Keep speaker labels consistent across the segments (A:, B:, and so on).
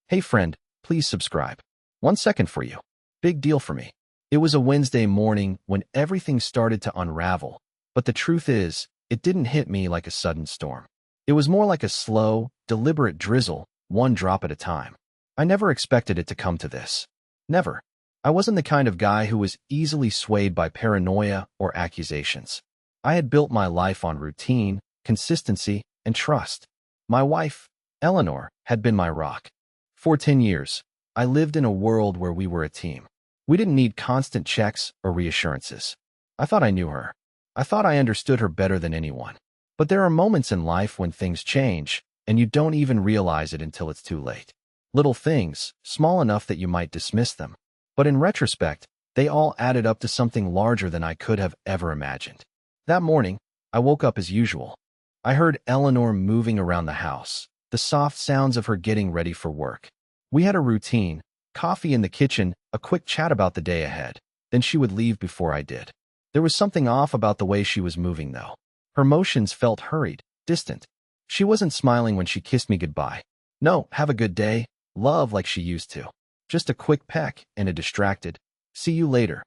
A: Hey friend, please subscribe. 1 second for you. Big deal for me. It was a Wednesday morning when everything started to unravel, but the truth is, it didn't hit me like a sudden storm. It was more like a slow, deliberate drizzle, one drop at a time. I never expected it to come to this. Never. I wasn't the kind of guy who was easily swayed by paranoia or accusations. I had built my life on routine, consistency, and trust. My wife, Eleanor, had been my rock. For 10 years, I lived in a world where we were a team. We didn't need constant checks or reassurances. I thought I knew her. I thought I understood her better than anyone. But there are moments in life when things change, and you don't even realize it until it's too late. Little things, small enough that you might dismiss them. But in retrospect, they all added up to something larger than I could have ever imagined. That morning, I woke up as usual. I heard Eleanor moving around the house, the soft sounds of her getting ready for work. We had a routine, coffee in the kitchen, a quick chat about the day ahead. Then she would leave before I did. There was something off about the way she was moving, though. Her motions felt hurried, distant. She wasn't smiling when she kissed me goodbye. No, have a good day, love, like she used to. Just a quick peck and a distracted, see you later.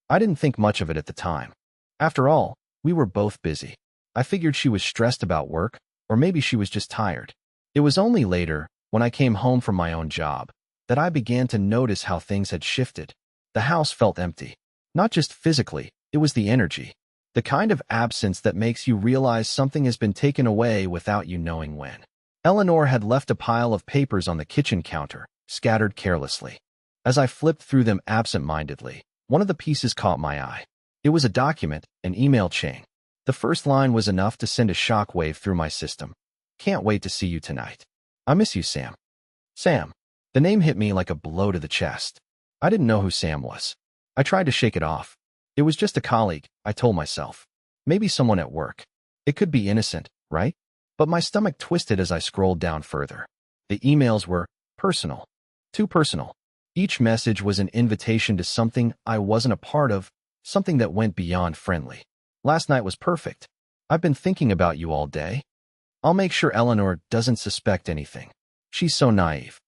A: I didn't think much of it at the time. After all, we were both busy. I figured she was stressed about work, or maybe she was just tired. It was only later, when I came home from my own job, that I began to notice how things had shifted. The house felt empty. Not just physically, it was the energy. The kind of absence that makes you realize something has been taken away without you knowing when. Eleanor had left a pile of papers on the kitchen counter, scattered carelessly. As I flipped through them absent-mindedly, one of the pieces caught my eye. It was a document, an email chain. The first line was enough to send a shockwave through my system. Can't wait to see you tonight. I miss you, Sam. Sam. The name hit me like a blow to the chest. I didn't know who Sam was. I tried to shake it off. It was just a colleague, I told myself. Maybe someone at work. It could be innocent, right? But my stomach twisted as I scrolled down further. The emails were personal. Too personal. Each message was an invitation to something I wasn't a part of, something that went beyond friendly. Last night was perfect. I've been thinking about you all day. I'll make sure Eleanor doesn't suspect anything. She's so naive.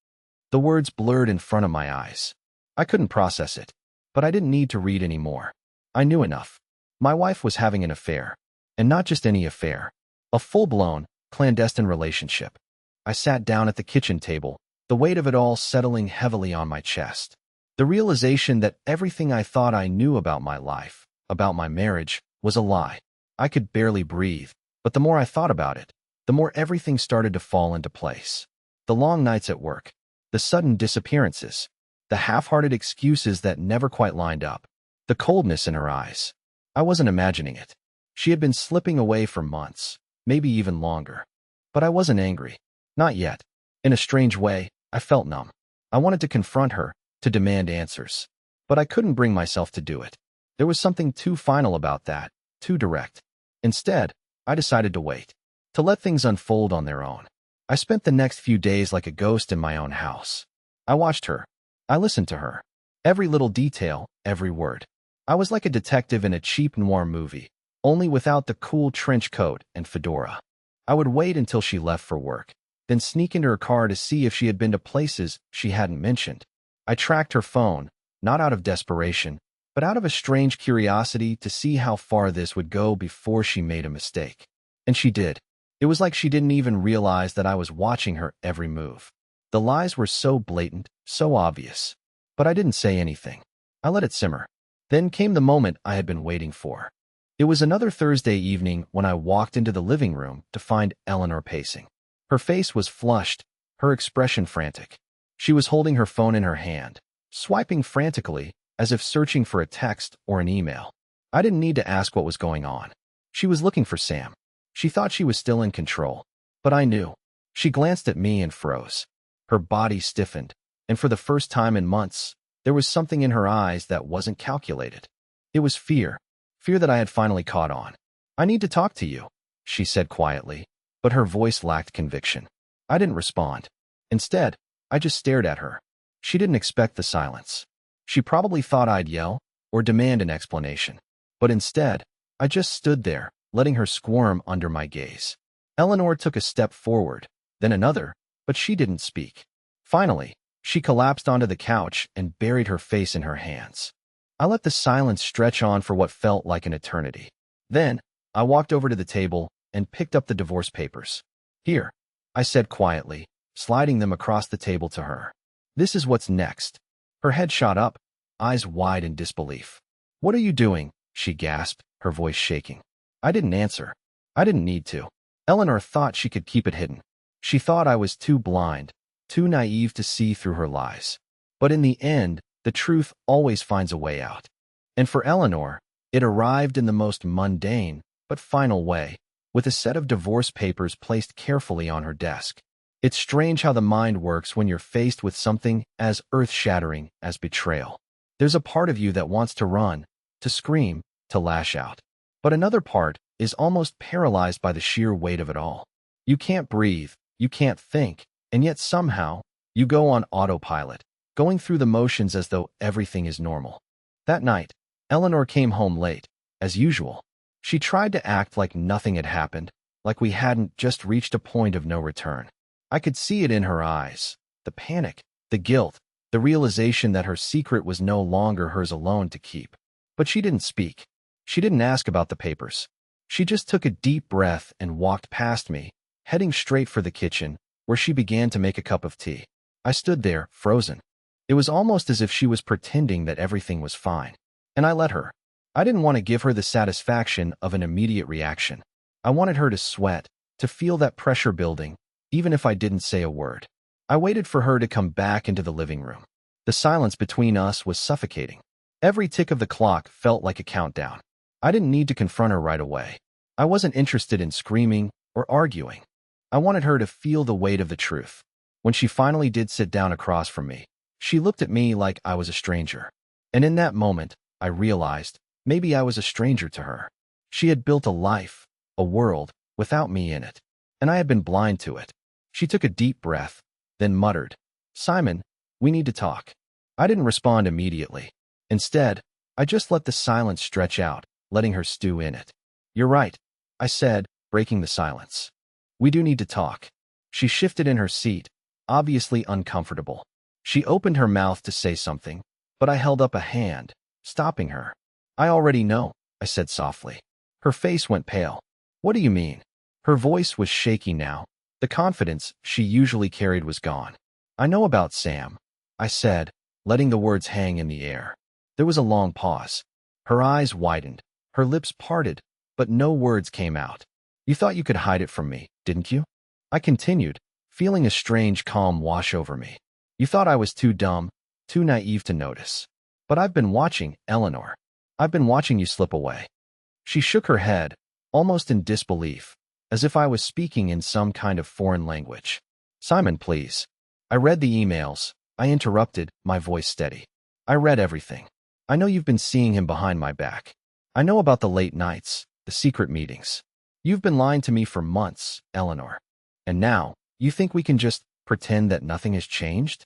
A: The words blurred in front of my eyes. I couldn't process it, but I didn't need to read any more. I knew enough. My wife was having an affair, and not just any affair. A full-blown, clandestine relationship. I sat down at the kitchen table, the weight of it all settling heavily on my chest. The realization that everything I thought I knew about my life, about my marriage, was a lie. I could barely breathe, but the more I thought about it, the more everything started to fall into place. The long nights at work, the sudden disappearances, the half-hearted excuses that never quite lined up, the coldness in her eyes. I wasn't imagining it. She had been slipping away for months, maybe even longer. But I wasn't angry. Not yet. In a strange way, I felt numb. I wanted to confront her, to demand answers. But I couldn't bring myself to do it. There was something too final about that, too direct. Instead, I decided to wait. To let things unfold on their own. I spent the next few days like a ghost in my own house. I watched her. I listened to her. Every little detail, every word. I was like a detective in a cheap noir movie, only without the cool trench coat and fedora. I would wait until she left for work, then sneak into her car to see if she had been to places she hadn't mentioned. I tracked her phone, not out of desperation, but out of a strange curiosity to see how far this would go before she made a mistake. And she did. It was like she didn't even realize that I was watching her every move. The lies were so blatant, so obvious. But I didn't say anything. I let it simmer. Then came the moment I had been waiting for. It was another Thursday evening when I walked into the living room to find Eleanor pacing. Her face was flushed, her expression frantic. She was holding her phone in her hand, swiping frantically, as if searching for a text or an email. I didn't need to ask what was going on. She was looking for Sam. She thought she was still in control, but I knew. She glanced at me and froze. Her body stiffened, and for the first time in months, there was something in her eyes that wasn't calculated. It was fear. Fear that I had finally caught on. I need to talk to you, she said quietly, but her voice lacked conviction. I didn't respond. Instead, I just stared at her. She didn't expect the silence. She probably thought I'd yell or demand an explanation. But instead, I just stood there, letting her squirm under my gaze. Eleanor took a step forward, then another, but she didn't speak. Finally, She collapsed onto the couch and buried her face in her hands. I let the silence stretch on for what felt like an eternity. Then, I walked over to the table and picked up the divorce papers. Here, I said quietly, sliding them across the table to her. This is what's next. Her head shot up, eyes wide in disbelief. What are you doing? She gasped, her voice shaking. I didn't answer. I didn't need to. Eleanor thought she could keep it hidden. She thought I was too blind, too naive to see through her lies. But in the end, the truth always finds a way out. And for Eleanor, it arrived in the most mundane, but final way, with a set of divorce papers placed carefully on her desk. It's strange how the mind works when you're faced with something as earth-shattering as betrayal. There's a part of you that wants to run, to scream, to lash out. But another part is almost paralyzed by the sheer weight of it all. You can't breathe, you can't think, and yet somehow, you go on autopilot, going through the motions as though everything is normal. That night, Eleanor came home late, as usual. She tried to act like nothing had happened, like we hadn't just reached a point of no return. I could see it in her eyes, the panic, the guilt, the realization that her secret was no longer hers alone to keep. But she didn't speak. She didn't ask about the papers. She just took a deep breath and walked past me, heading straight for the kitchen, where she began to make a cup of tea. I stood there, frozen. It was almost as if she was pretending that everything was fine. And I let her. I didn't want to give her the satisfaction of an immediate reaction. I wanted her to sweat, to feel that pressure building, even if I didn't say a word. I waited for her to come back into the living room. The silence between us was suffocating. Every tick of the clock felt like a countdown. I didn't need to confront her right away. I wasn't interested in screaming or arguing. I wanted her to feel the weight of the truth. When she finally did sit down across from me, she looked at me like I was a stranger. And in that moment, I realized maybe I was a stranger to her. She had built a life, a world, without me in it, and I had been blind to it. She took a deep breath, then muttered, "Simon, we need to talk." I didn't respond immediately. Instead, I just let the silence stretch out, letting her stew in it. "You're right," I said, breaking the silence. "We do need to talk." She shifted in her seat, obviously uncomfortable. She opened her mouth to say something, but I held up a hand, stopping her. "I already know," I said softly. Her face went pale. "What do you mean?" Her voice was shaky now. The confidence she usually carried was gone. "I know about Sam," I said, letting the words hang in the air. There was a long pause. Her eyes widened, her lips parted, but no words came out. "You thought you could hide it from me, didn't you?" I continued, feeling a strange calm wash over me. "You thought I was too dumb, too naive to notice. But I've been watching, Eleanor. I've been watching you slip away." She shook her head, almost in disbelief, as if I was speaking in some kind of foreign language. "Simon, please." I read the emails. I interrupted, my voice steady. "I read everything. I know you've been seeing him behind my back. I know about the late nights, the secret meetings. You've been lying to me for months, Eleanor. And now, you think we can just pretend that nothing has changed?"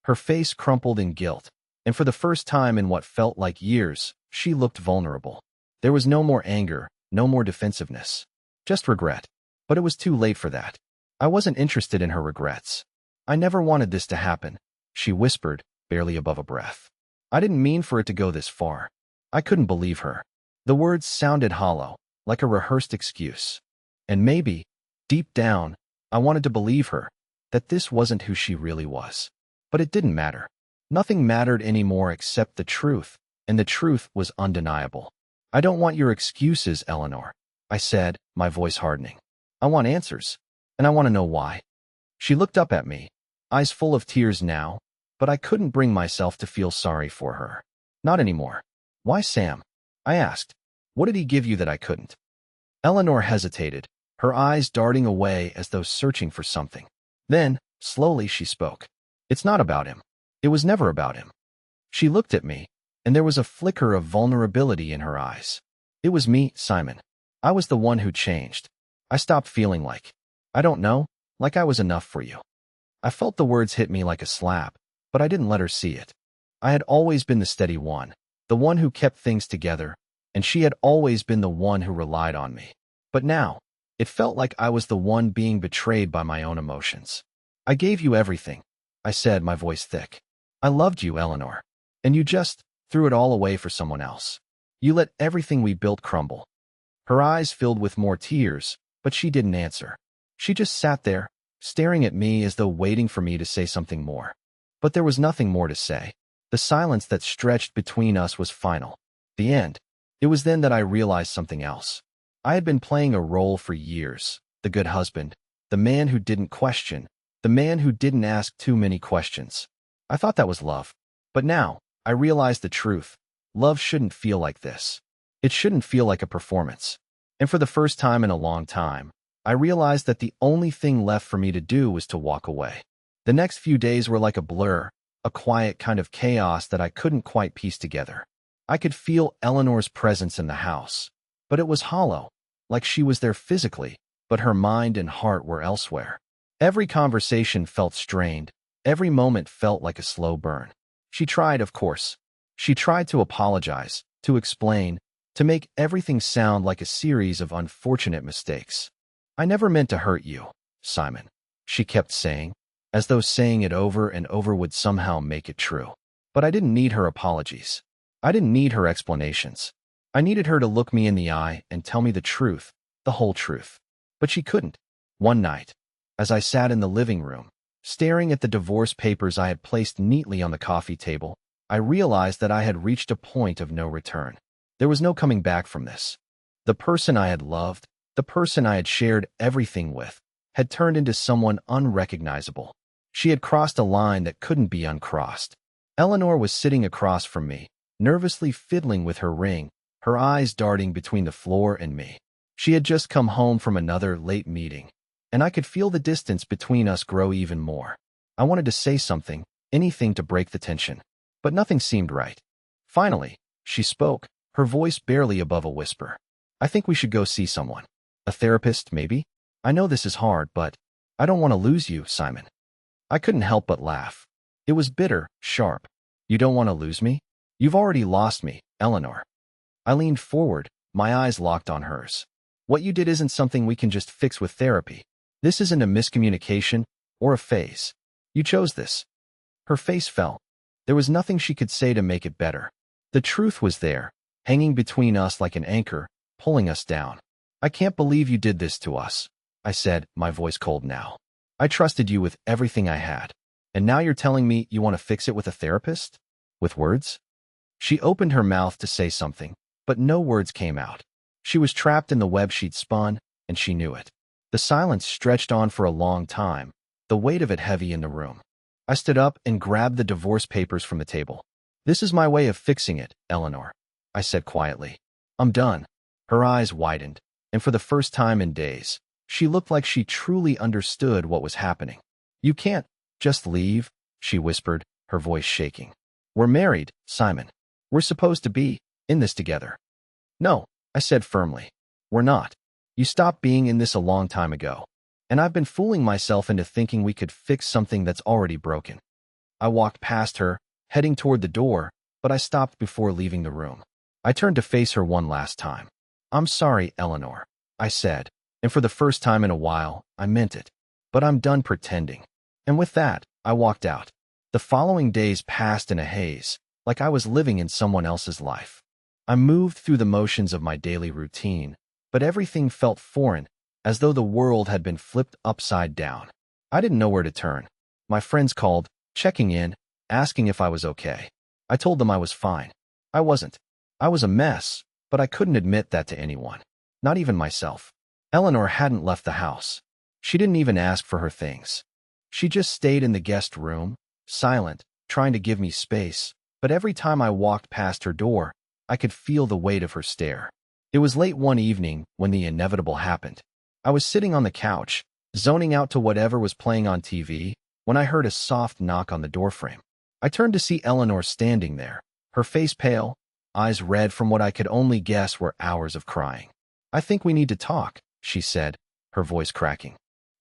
A: Her face crumpled in guilt, and for the first time in what felt like years, she looked vulnerable. There was no more anger, no more defensiveness. Just regret. But it was too late for that. I wasn't interested in her regrets. "I never wanted this to happen," she whispered, barely above a breath. I didn't mean for it to go this far. I couldn't believe her. The words sounded hollow, like a rehearsed excuse. And maybe, deep down, I wanted to believe her, that this wasn't who she really was. But it didn't matter. Nothing mattered anymore except the truth, and the truth was undeniable. "I don't want your excuses, Eleanor," I said, my voice hardening. "I want answers, and I want to know why." She looked up at me, eyes full of tears now, but I couldn't bring myself to feel sorry for her. Not anymore. "Why Sam?" I asked. "What did he give you that I couldn't?" Eleanor hesitated, her eyes darting away as though searching for something. Then, slowly she spoke. "It's not about him. It was never about him." She looked at me, and there was a flicker of vulnerability in her eyes. "It was me, Simon. I was the one who changed. I stopped feeling I don't know, like I was enough for you." I felt the words hit me like a slap, but I didn't let her see it. I had always been the steady one, the one who kept things together, and she had always been the one who relied on me. But now, it felt like I was the one being betrayed by my own emotions. "I gave you everything," I said, my voice thick. I loved you, Eleanor. And you just threw it all away for someone else. You let everything we built crumble. Her eyes filled with more tears, but she didn't answer. She just sat there, staring at me as though waiting for me to say something more. But there was nothing more to say. The silence that stretched between us was final. The end. It was then that I realized something else. I had been playing a role for years. The good husband. The man who didn't question. The man who didn't ask too many questions. I thought that was love. But now, I realized the truth. Love shouldn't feel like this. It shouldn't feel like a performance. And for the first time in a long time, I realized that the only thing left for me to do was to walk away. The next few days were like a blur, a quiet kind of chaos that I couldn't quite piece together. I could feel Eleanor's presence in the house, but it was hollow, like she was there physically, but her mind and heart were elsewhere. Every conversation felt strained. Every moment felt like a slow burn. She tried, of course. She tried to apologize, to explain, to make everything sound like a series of unfortunate mistakes. I never meant to hurt you, Simon, she kept saying, as though saying it over and over would somehow make it true. But I didn't need her apologies. I didn't need her explanations. I needed her to look me in the eye and tell me the truth, the whole truth. But she couldn't. One night, as I sat in the living room, staring at the divorce papers I had placed neatly on the coffee table, I realized that I had reached a point of no return. There was no coming back from this. The person I had loved, the person I had shared everything with, had turned into someone unrecognizable. She had crossed a line that couldn't be uncrossed. Eleanor was sitting across from me, nervously fiddling with her ring, her eyes darting between the floor and me. She had just come home from another late meeting, and I could feel the distance between us grow even more. I wanted to say something, anything to break the tension, but nothing seemed right. Finally, she spoke, her voice barely above a whisper. I think we should go see someone. A therapist, maybe? I know this is hard, but I don't want to lose you, Simon. I couldn't help but laugh. It was bitter, sharp. You don't want to lose me? You've already lost me, Eleanor. I leaned forward, my eyes locked on hers. What you did isn't something we can just fix with therapy. This isn't a miscommunication or a phase. You chose this. Her face fell. There was nothing she could say to make it better. The truth was there, hanging between us like an anchor, pulling us down. I can't believe you did this to us, I said, my voice cold now. I trusted you with everything I had. And now you're telling me you want to fix it with a therapist? With words? She opened her mouth to say something, but no words came out. She was trapped in the web she'd spun, and she knew it. The silence stretched on for a long time, the weight of it heavy in the room. I stood up and grabbed the divorce papers from the table. This is my way of fixing it, Eleanor, I said quietly. I'm done. Her eyes widened, and for the first time in days, she looked like she truly understood what was happening. You can't just leave, she whispered, her voice shaking. We're married, Simon. We're supposed to be in this together. No, I said firmly. We're not. You stopped being in this a long time ago, and I've been fooling myself into thinking we could fix something that's already broken. I walked past her, heading toward the door, but I stopped before leaving the room. I turned to face her one last time. I'm sorry, Eleanor, I said, and for the first time in a while, I meant it. But I'm done pretending. And with that, I walked out. The following days passed in a haze, like I was living in someone else's life. I moved through the motions of my daily routine, but everything felt foreign, as though the world had been flipped upside down. I didn't know where to turn. My friends called, checking in, asking if I was okay. I told them I was fine. I wasn't. I was a mess, but I couldn't admit that to anyone, not even myself. Eleanor hadn't left the house. She didn't even ask for her things. She just stayed in the guest room, silent, trying to give me space, but every time I walked past her door, I could feel the weight of her stare. It was late one evening when the inevitable happened. I was sitting on the couch, zoning out to whatever was playing on TV, when I heard a soft knock on the doorframe. I turned to see Eleanor standing there, her face pale, eyes red from what I could only guess were hours of crying. I think we need to talk, she said, her voice cracking.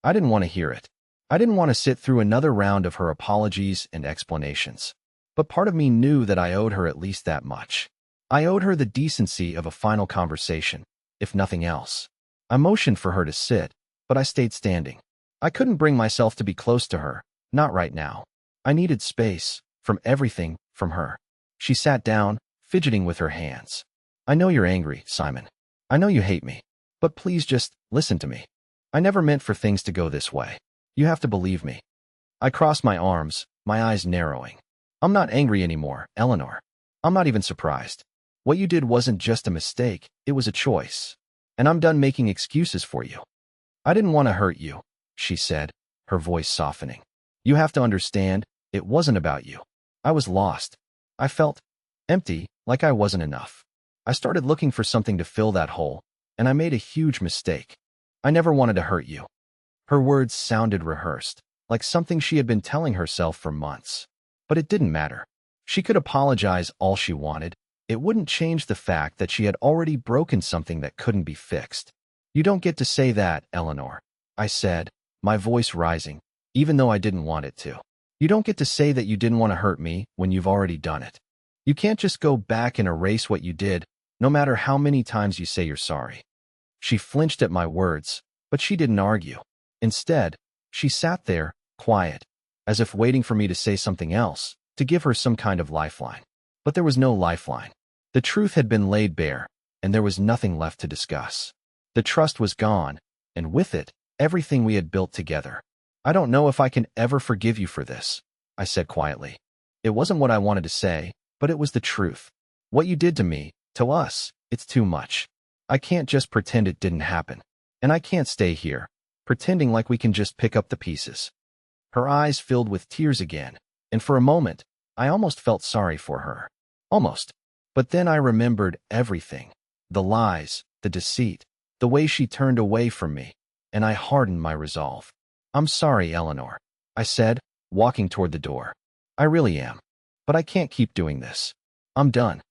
A: I didn't want to hear it. I didn't want to sit through another round of her apologies and explanations. But part of me knew that I owed her at least that much. I owed her the decency of a final conversation, if nothing else. I motioned for her to sit, but I stayed standing. I couldn't bring myself to be close to her, not right now. I needed space, from everything, from her. She sat down, fidgeting with her hands. I know you're angry, Simon. I know you hate me. But please just listen to me. I never meant for things to go this way. You have to believe me. I crossed my arms, my eyes narrowing. I'm not angry anymore, Eleanor. I'm not even surprised. What you did wasn't just a mistake, it was a choice. And I'm done making excuses for you. I didn't want to hurt you, she said, her voice softening. You have to understand, it wasn't about you. I was lost. I felt empty, like I wasn't enough. I started looking for something to fill that hole, and I made a huge mistake. I never wanted to hurt you. Her words sounded rehearsed, like something she had been telling herself for months. But it didn't matter. She could apologize all she wanted. It wouldn't change the fact that she had already broken something that couldn't be fixed. You don't get to say that, Eleanor, I said, my voice rising, even though I didn't want it to. You don't get to say that you didn't want to hurt me when you've already done it. You can't just go back and erase what you did, no matter how many times you say you're sorry. She flinched at my words, but she didn't argue. Instead, she sat there, quiet, as if waiting for me to say something else, to give her some kind of lifeline. But there was no lifeline. The truth had been laid bare, and there was nothing left to discuss. The trust was gone, and with it, everything we had built together. I don't know if I can ever forgive you for this, I said quietly. It wasn't what I wanted to say, but it was the truth. What you did to me, to us, it's too much. I can't just pretend it didn't happen. And I can't stay here, pretending like we can just pick up the pieces. Her eyes filled with tears again, and for a moment, I almost felt sorry for her. Almost. But then I remembered everything. The lies, the deceit, the way she turned away from me, and I hardened my resolve. I'm sorry, Eleanor, I said, walking toward the door. I really am. But I can't keep doing this. I'm done.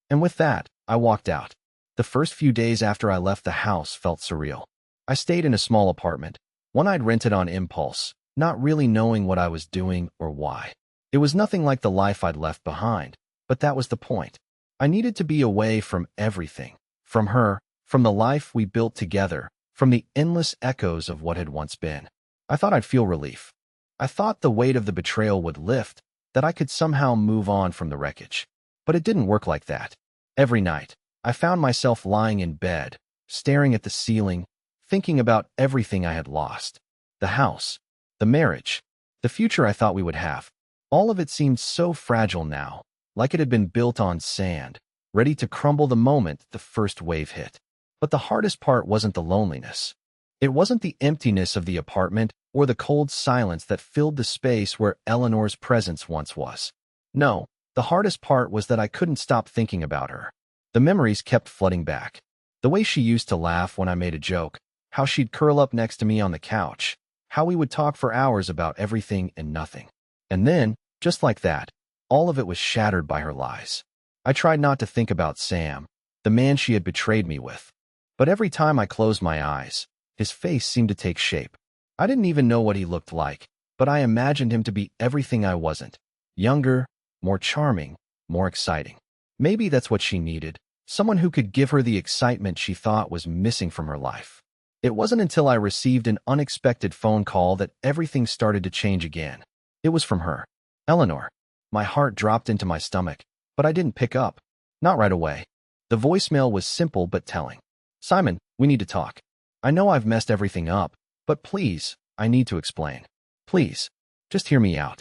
A: And with that, I walked out. The first few days after I left the house felt surreal. I stayed in a small apartment, one I'd rented on impulse, not really knowing what I was doing or why. It was nothing like the life I'd left behind, but that was the point. I needed to be away from everything, from her, from the life we built together, from the endless echoes of what had once been. I thought I'd feel relief. I thought the weight of the betrayal would lift, that I could somehow move on from the wreckage. But it didn't work like that. Every night, I found myself lying in bed, staring at the ceiling, thinking about everything I had lost. The house, the marriage, the future I thought we would have. All of it seemed so fragile now, like it had been built on sand, ready to crumble the moment the first wave hit. But the hardest part wasn't the loneliness. It wasn't the emptiness of the apartment or the cold silence that filled the space where Eleanor's presence once was. No, the hardest part was that I couldn't stop thinking about her. The memories kept flooding back. The way she used to laugh when I made a joke, how she'd curl up next to me on the couch, how we would talk for hours about everything and nothing. And then, just like that, all of it was shattered by her lies. I tried not to think about Sam, the man she had betrayed me with. But every time I closed my eyes, his face seemed to take shape. I didn't even know what he looked like, but I imagined him to be everything I wasn't. Younger, more charming, more exciting. Maybe that's what she needed, someone who could give her the excitement she thought was missing from her life. It wasn't until I received an unexpected phone call that everything started to change again. It was from her. Eleanor. My heart dropped into my stomach, but I didn't pick up. Not right away. The voicemail was simple but telling. Simon, we need to talk. I know I've messed everything up, but please, I need to explain. Please, just hear me out.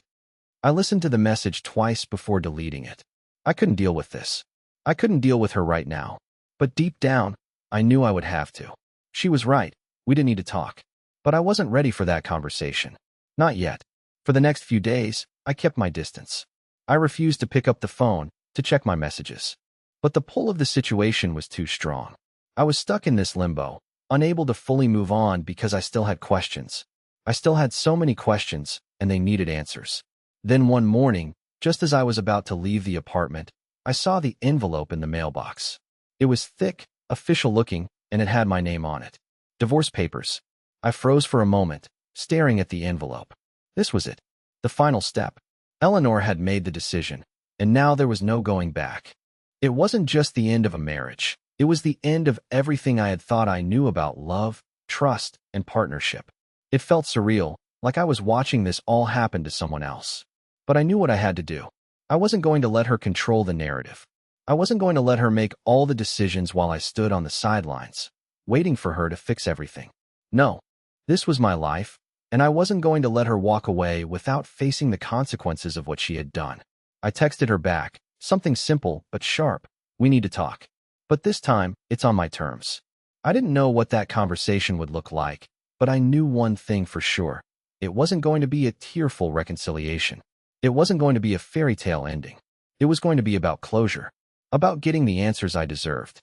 A: I listened to the message twice before deleting it. I couldn't deal with this. I couldn't deal with her right now. But deep down, I knew I would have to. She was right. We didn't need to talk. But I wasn't ready for that conversation. Not yet. For the next few days, I kept my distance. I refused to pick up the phone, to check my messages. But the pull of the situation was too strong. I was stuck in this limbo, unable to fully move on because I still had questions. I still had so many questions, and they needed answers. Then one morning, just as I was about to leave the apartment, I saw the envelope in the mailbox. It was thick, official-looking, and it had my name on it. Divorce papers. I froze for a moment, staring at the envelope. This was it. The final step. Eleanor had made the decision, and now there was no going back. It wasn't just the end of a marriage. It was the end of everything I had thought I knew about love, trust, and partnership. It felt surreal, like I was watching this all happen to someone else. But I knew what I had to do. I wasn't going to let her control the narrative. I wasn't going to let her make all the decisions while I stood on the sidelines, waiting for her to fix everything. No, this was my life, and I wasn't going to let her walk away without facing the consequences of what she had done. I texted her back, something simple but sharp. We need to talk. But this time, it's on my terms. I didn't know what that conversation would look like, but I knew one thing for sure. It wasn't going to be a tearful reconciliation. It wasn't going to be a fairy tale ending. It was going to be about closure, about getting the answers I deserved.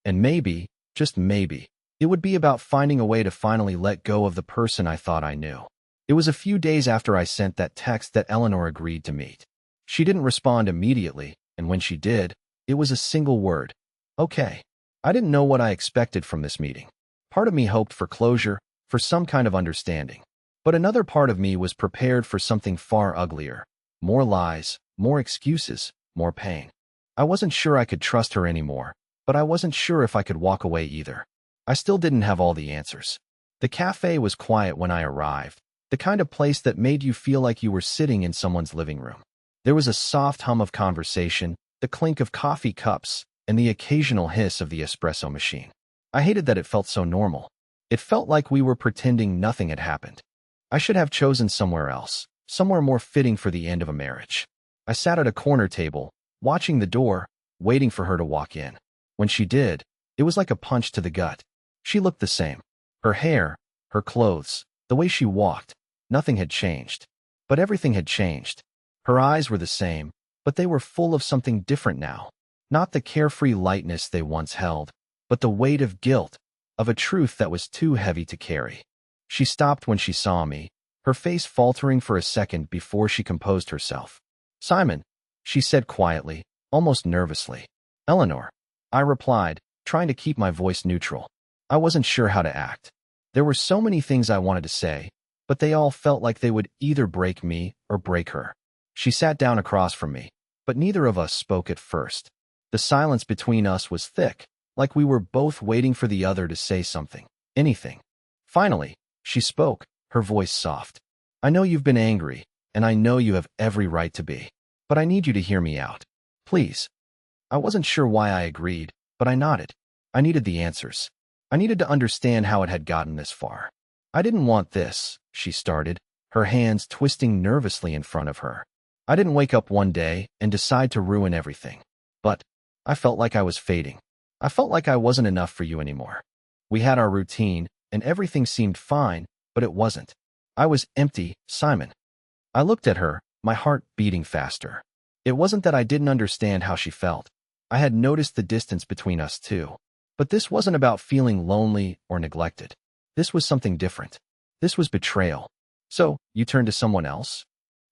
A: And maybe, just maybe, it would be about finding a way to finally let go of the person I thought I knew. It was a few days after I sent that text that Eleanor agreed to meet. She didn't respond immediately, and when she did, it was a single word. Okay. I didn't know what I expected from this meeting. Part of me hoped for closure, for some kind of understanding. But another part of me was prepared for something far uglier. More lies, more excuses, more pain. I wasn't sure I could trust her anymore, but I wasn't sure if I could walk away either. I still didn't have all the answers. The cafe was quiet when I arrived, the kind of place that made you feel like you were sitting in someone's living room. There was a soft hum of conversation, the clink of coffee cups, and the occasional hiss of the espresso machine. I hated that it felt so normal. It felt like we were pretending nothing had happened. I should have chosen somewhere else, somewhere more fitting for the end of a marriage. I sat at a corner table, watching the door, waiting for her to walk in. When she did, it was like a punch to the gut. She looked the same. Her hair, her clothes, the way she walked, nothing had changed. But everything had changed. Her eyes were the same, but they were full of something different now. Not the carefree lightness they once held, but the weight of guilt, of a truth that was too heavy to carry. She stopped when she saw me, her face faltering for a second before she composed herself. "Simon," she said quietly, almost nervously. "Eleanor," I replied, trying to keep my voice neutral. I wasn't sure how to act. There were so many things I wanted to say, but they all felt like they would either break me or break her. She sat down across from me, but neither of us spoke at first. The silence between us was thick, like we were both waiting for the other to say something, anything. Finally, she spoke, her voice soft. "I know you've been angry, and I know you have every right to be. But I need you to hear me out. Please." I wasn't sure why I agreed, but I nodded. I needed the answers. I needed to understand how it had gotten this far. "I didn't want this," she started, her hands twisting nervously in front of her. "I didn't wake up one day and decide to ruin everything. But I felt like I was fading. I felt like I wasn't enough for you anymore. We had our routine, and everything seemed fine, but it wasn't. I was empty, Simon." I looked at her, my heart beating faster. It wasn't that I didn't understand how she felt. I had noticed the distance between us too. But this wasn't about feeling lonely or neglected. This was something different. This was betrayal. "So, you turned to someone else?"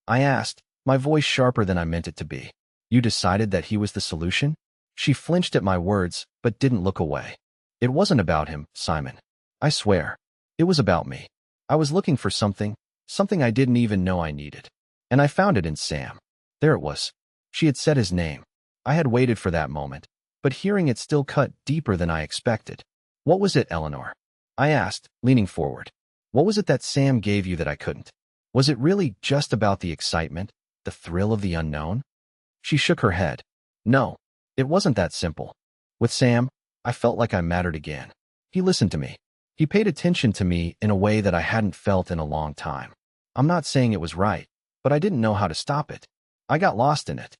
A: I asked, my voice sharper than I meant it to be. "You decided that he was the solution?" She flinched at my words, but didn't look away. "It wasn't about him, Simon. I swear. It was about me. I was looking for something I didn't even know I needed. And I found it in Sam. There it was. She had said his name. I had waited for that moment, but hearing it still cut deeper than I expected. "What was it, Eleanor?" I asked, leaning forward. "What was it that Sam gave you that I couldn't? Was it really just about the excitement, the thrill of the unknown?" She shook her head. "No, it wasn't that simple. With Sam, I felt like I mattered again. He listened to me. He paid attention to me in a way that I hadn't felt in a long time. I'm not saying it was right, but I didn't know how to stop it. I got lost in it."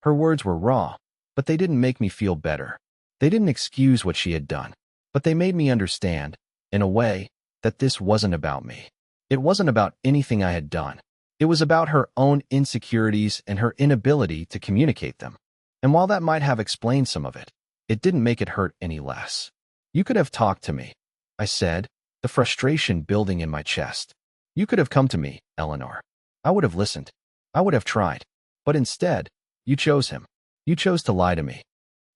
A: Her words were raw, but they didn't make me feel better. They didn't excuse what she had done, but they made me understand, in a way, that this wasn't about me. It wasn't about anything I had done. It was about her own insecurities and her inability to communicate them. And while that might have explained some of it, it didn't make it hurt any less. "You could have talked to me," I said, the frustration building in my chest. "You could have come to me, Eleanor. I would have listened. I would have tried. But instead, you chose him. You chose to lie to me."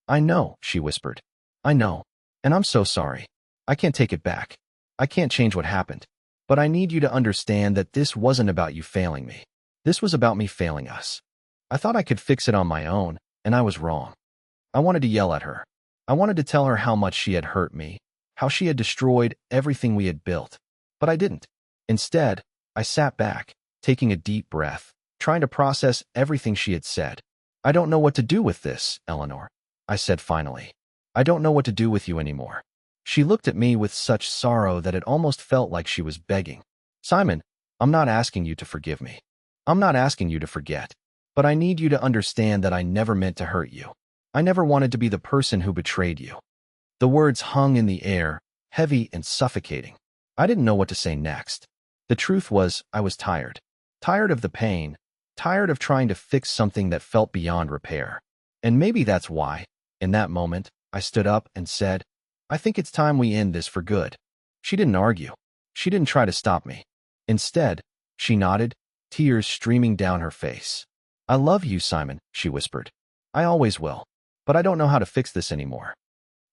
A: "I know," she whispered. "I know. And I'm so sorry. I can't take it back. I can't change what happened. But I need you to understand that this wasn't about you failing me. This was about me failing us. I thought I could fix it on my own, and I was wrong." I wanted to yell at her. I wanted to tell her how much she had hurt me, how she had destroyed everything we had built. But I didn't. Instead, I sat back, taking a deep breath, trying to process everything she had said. "I don't know what to do with this, Eleanor," I said finally. "I don't know what to do with you anymore." She looked at me with such sorrow that it almost felt like she was begging. "Simon, I'm not asking you to forgive me. I'm not asking you to forget. But I need you to understand that I never meant to hurt you. I never wanted to be the person who betrayed you." The words hung in the air, heavy and suffocating. I didn't know what to say next. The truth was, I was tired. Tired of the pain. Tired of trying to fix something that felt beyond repair. And maybe that's why, in that moment, I stood up and said, "I think it's time we end this for good." She didn't argue. She didn't try to stop me. Instead, she nodded, tears streaming down her face. "I love you, Simon," she whispered. "I always will. But I don't know how to fix this anymore."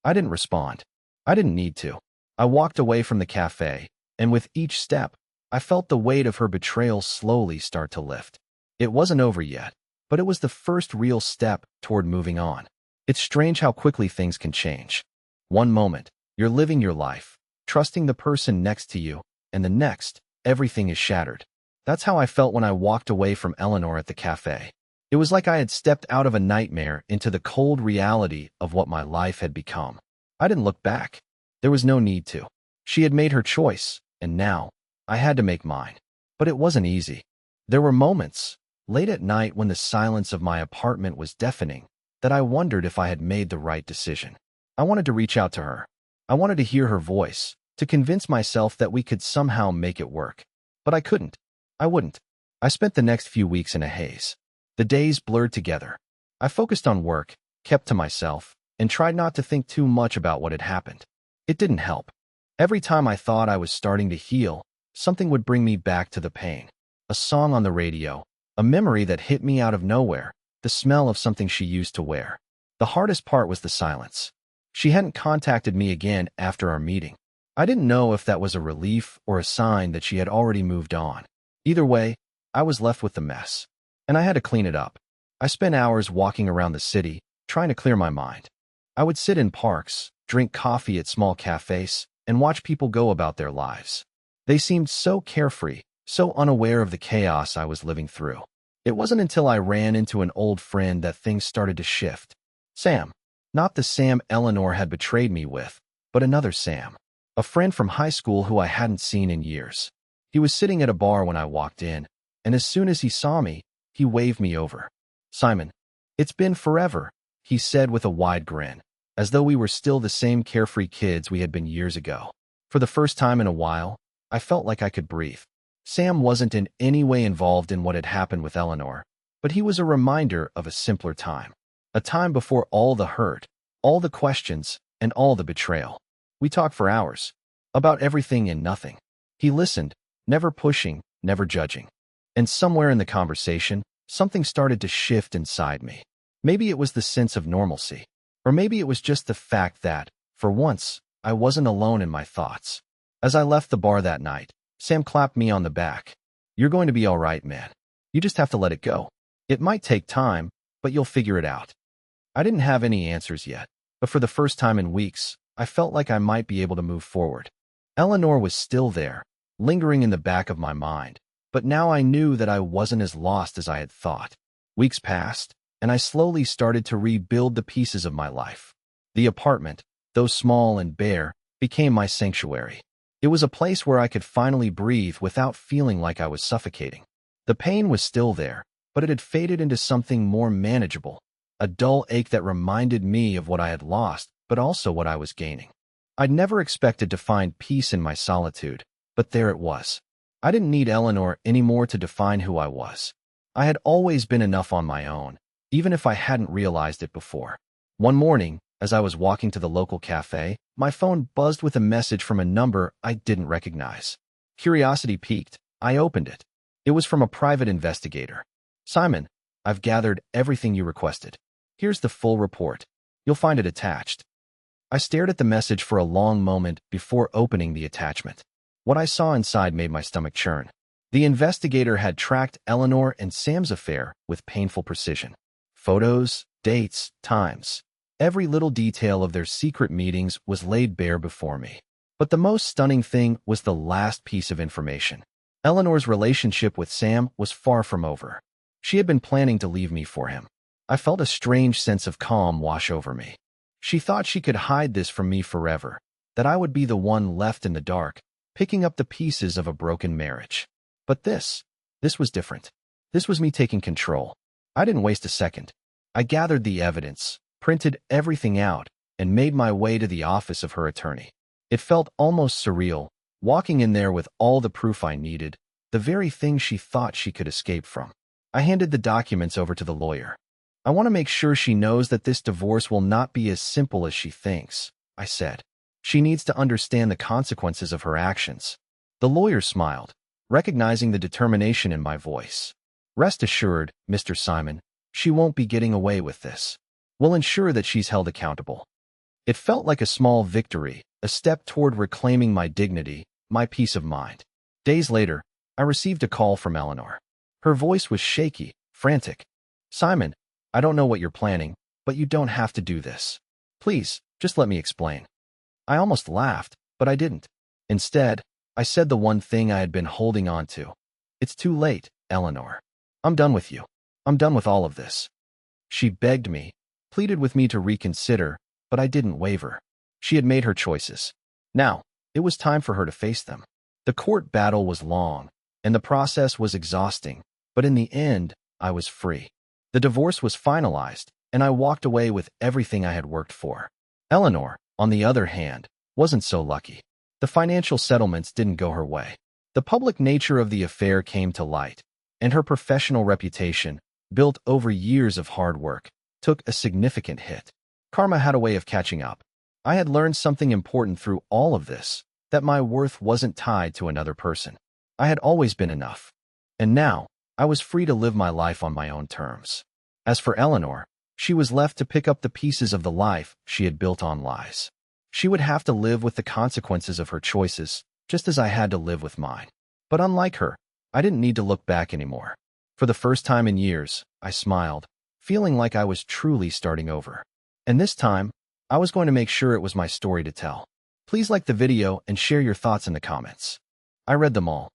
A: I didn't respond. I didn't need to. I walked away from the cafe, and with each step, I felt the weight of her betrayal slowly start to lift. It wasn't over yet, but it was the first real step toward moving on. It's strange how quickly things can change. One moment, you're living your life, trusting the person next to you, and the next, everything is shattered. That's how I felt when I walked away from Eleanor at the cafe. It was like I had stepped out of a nightmare into the cold reality of what my life had become. I didn't look back. There was no need to. She had made her choice, and now, I had to make mine. But it wasn't easy. There were moments, late at night when the silence of my apartment was deafening, that I wondered if I had made the right decision. I wanted to reach out to her. I wanted to hear her voice, to convince myself that we could somehow make it work. But I couldn't. I wouldn't. I spent the next few weeks in a haze. The days blurred together. I focused on work, kept to myself, and tried not to think too much about what had happened. It didn't help. Every time I thought I was starting to heal, something would bring me back to the pain. A song on the radio, a memory that hit me out of nowhere, the smell of something she used to wear. The hardest part was the silence. She hadn't contacted me again after our meeting. I didn't know if that was a relief or a sign that she had already moved on. Either way, I was left with the mess. And I had to clean it up. I spent hours walking around the city, trying to clear my mind. I would sit in parks, drink coffee at small cafes, and watch people go about their lives. They seemed so carefree, so unaware of the chaos I was living through. It wasn't until I ran into an old friend that things started to shift. Sam. Not the Sam Eleanor had betrayed me with, but another Sam. A friend from high school who I hadn't seen in years. He was sitting at a bar when I walked in, and as soon as he saw me, he waved me over. "Simon, it's been forever," he said with a wide grin, as though we were still the same carefree kids we had been years ago. For the first time in a while, I felt like I could breathe. Sam wasn't in any way involved in what had happened with Eleanor, but he was a reminder of a simpler time. A time before all the hurt, all the questions, and all the betrayal. We talked for hours, about everything and nothing. He listened, never pushing, never judging. And somewhere in the conversation, something started to shift inside me. Maybe it was the sense of normalcy. Or maybe it was just the fact that, for once, I wasn't alone in my thoughts. As I left the bar that night, Sam clapped me on the back. "You're going to be all right, man. You just have to let it go. It might take time, but you'll figure it out." I didn't have any answers yet, but for the first time in weeks, I felt like I might be able to move forward. Eleanor was still there, lingering in the back of my mind, but now I knew that I wasn't as lost as I had thought. Weeks passed, and I slowly started to rebuild the pieces of my life. The apartment, though small and bare, became my sanctuary. It was a place where I could finally breathe without feeling like I was suffocating. The pain was still there, but it had faded into something more manageable, a dull ache that reminded me of what I had lost, but also what I was gaining. I'd never expected to find peace in my solitude, but there it was. I didn't need Eleanor anymore to define who I was. I had always been enough on my own, even if I hadn't realized it before. One morning, as I was walking to the local cafe, my phone buzzed with a message from a number I didn't recognize. Curiosity piqued. I opened it. It was from a private investigator. "Simon, I've gathered everything you requested. Here's the full report. You'll find it attached." I stared at the message for a long moment before opening the attachment. What I saw inside made my stomach churn. The investigator had tracked Eleanor and Sam's affair with painful precision. Photos, dates, times. Every little detail of their secret meetings was laid bare before me. But the most stunning thing was the last piece of information. Eleanor's relationship with Sam was far from over. She had been planning to leave me for him. I felt a strange sense of calm wash over me. She thought she could hide this from me forever, that I would be the one left in the dark, picking up the pieces of a broken marriage. But this was different. This was me taking control. I didn't waste a second. I gathered the evidence, printed everything out, and made my way to the office of her attorney. It felt almost surreal, walking in there with all the proof I needed, the very thing she thought she could escape from. I handed the documents over to the lawyer. I want to make sure she knows that this divorce will not be as simple as she thinks, I said. She needs to understand the consequences of her actions. The lawyer smiled, recognizing the determination in my voice. Rest assured, Mr. Simon, she won't be getting away with this. We'll ensure that she's held accountable. It felt like a small victory, a step toward reclaiming my dignity, my peace of mind. Days later, I received a call from Eleanor. Her voice was shaky, frantic. Simon, I don't know what you're planning, but you don't have to do this. Please, just let me explain. I almost laughed, but I didn't. Instead, I said the one thing I had been holding on to. It's too late, Eleanor. I'm done with you. I'm done with all of this. She begged me, pleaded with me to reconsider, but I didn't waver. She had made her choices. Now, it was time for her to face them. The court battle was long, and the process was exhausting, but in the end, I was free. The divorce was finalized, and I walked away with everything I had worked for. Eleanor, on the other hand, wasn't so lucky. The financial settlements didn't go her way. The public nature of the affair came to light, and her professional reputation, built over years of hard work, took a significant hit. Karma had a way of catching up. I had learned something important through all of this, that my worth wasn't tied to another person. I had always been enough. And now, I was free to live my life on my own terms. As for Eleanor, she was left to pick up the pieces of the life she had built on lies. She would have to live with the consequences of her choices, just as I had to live with mine. But unlike her, I didn't need to look back anymore. For the first time in years, I smiled, feeling like I was truly starting over. And this time, I was going to make sure it was my story to tell. Please like the video and share your thoughts in the comments. I read them all,